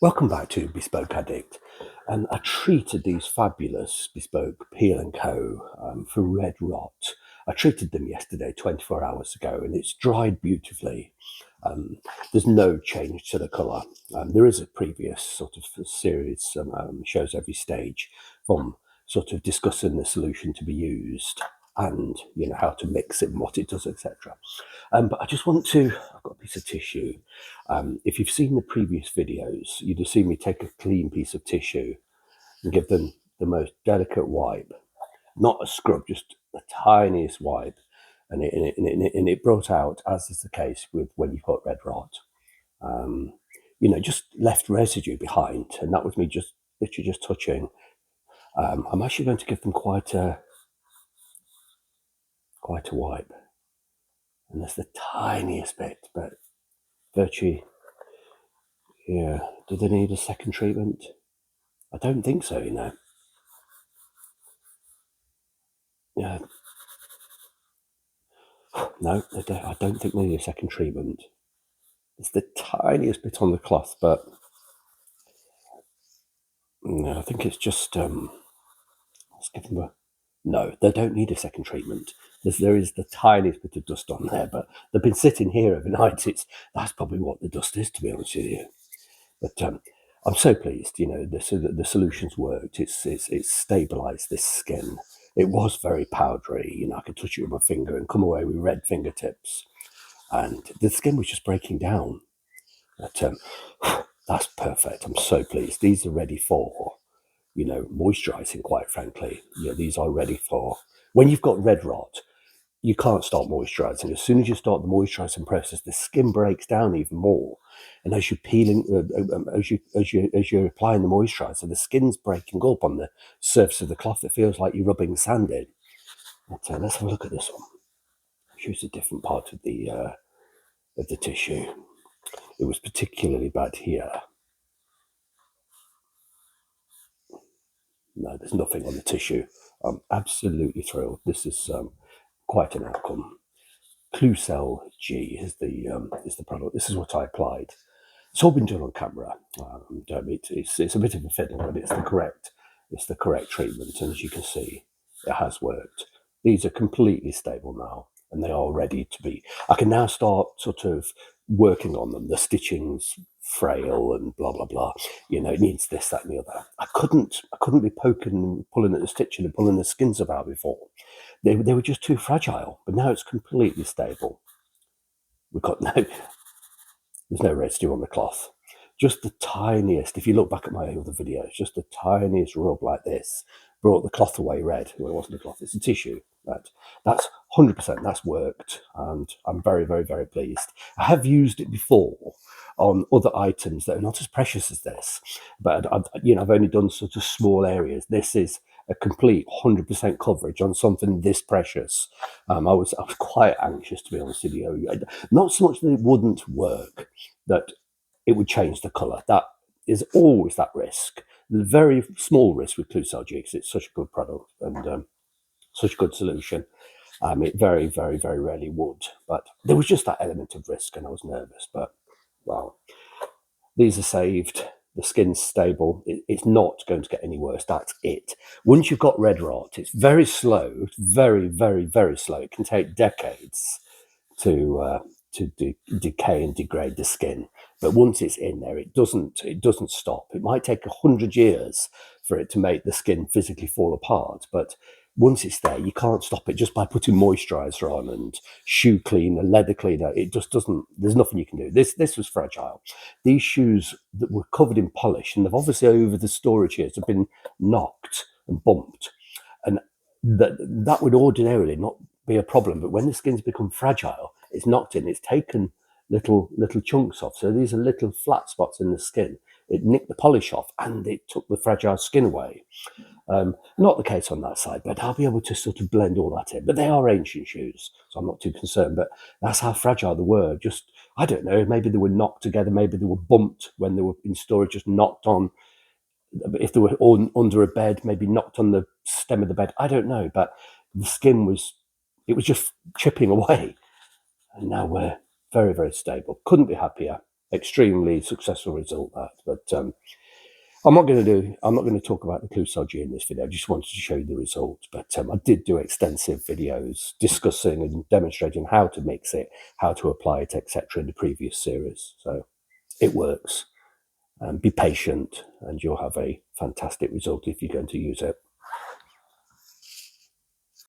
Welcome back to Bespoke Addict. And I treated these fabulous Bespoke Peel & Co. For red rot. I treated them yesterday, 24 hours ago, and it's dried beautifully. There's no change to the colour. There is a previous sort of series, shows every stage from sort of discussing the solution to be used and how to mix it and what it does, etc. But I just want to, I've got a piece of tissue. If you've seen the previous videos, you'd have seen me take a clean piece of tissue and give them the most delicate wipe, not a scrub, just the tiniest wipe. And it brought out, as is the case with when you put red rot, just left residue behind. And that was me just literally just touching. I'm actually going to give them quite a wipe. And there's the tiniest bit, but virtually, yeah. Do they need a second treatment? I don't think so, Yeah. No, they don't, I don't think they need a second treatment. It's the tiniest bit on the cloth, but no, I think it's just, let's give them a, no, they don't need a second treatment. There is the tiniest bit of dust on there, but they've been sitting here overnight. That's probably what the dust is, to be honest with you. But I'm so pleased, the solution's worked. It's stabilized this skin. It was very powdery, I could touch it with my finger and come away with red fingertips. And the skin was just breaking down. But that's perfect. I'm so pleased. These are ready for, moisturizing, quite frankly. These are ready for, when you've got red rot, you can't start moisturizing. As soon as you start the moisturizing process, the skin breaks down even more. And as you're peeling, as you're applying the moisturizer, the skin's breaking up on the surface of the cloth. It feels like you're rubbing sand in. But let's have a look at this one. Choose a different part of the tissue. It was particularly bad here. No, there's nothing on the tissue. I'm absolutely thrilled. This is quite an outcome. Clucel G is the product. This is what I applied. It's all been done on camera. It's a bit of a fiddle, but it's the correct treatment. And as you can see, it has worked. These are completely stable now, and they are ready to be. I can now start sort of working on them. The stitching's frail and blah blah blah. It needs this, that, and the other. I couldn't be poking, pulling at the stitching, and pulling the skins about before. They were just too fragile. But now it's completely stable. We've got there's no residue on the cloth. Just the tiniest, if you look back at my other videos, just the tiniest rub like this brought the cloth away red. Well, it wasn't a cloth, it's a tissue. That's 100%, that's worked. And I'm very, very, very pleased. I have used it before on other items that are not as precious as this, but I've only done sort of small areas. This is a complete 100% coverage on something this precious. I was quite anxious, to be honest with you. Not so much that it wouldn't work, that it would change the colour. That is always that risk. The very small risk with Clucel G, because it's such a good product and such a good solution. It very, very, very rarely would. But there was just that element of risk, and I was nervous. But, well, these are saved. The skin's stable. It's not going to get any worse. That's it. Once you've got red rot, it's very slow. It's very, very, very slow. It can take decades to decay and degrade the skin. But once it's in there, it doesn't stop. It might take 100 years for it to make the skin physically fall apart. But once it's there, you can't stop it just by putting moisturizer on and shoe cleaner, leather cleaner. It just doesn't, there's nothing you can do. This was fragile. These shoes that were covered in polish, and they've obviously over the storage years have been knocked and bumped. And that would ordinarily not be a problem. But when the skin's become fragile, it's knocked in, it's taken little chunks off. So these are little flat spots in the skin. It nicked the polish off and it took the fragile skin away. Not the case on that side, but I'll be able to sort of blend all that in. But they are ancient shoes, so I'm not too concerned. But that's how fragile they were. Just, I don't know, maybe they were knocked together, maybe they were bumped when they were in storage, just knocked on. If they were under a bed, maybe knocked on the stem of the bed. I don't know, but the skin was just chipping away. And now we're very, very stable. Couldn't be happier. extremely successful result that. But I'm not going to talk about the Klucel G in this video. I just wanted to show you the results. But I did do extensive videos discussing and demonstrating how to mix it, how to apply it, etc. in the previous series. So it works. Be patient, and you'll have a fantastic result if you're going to use it.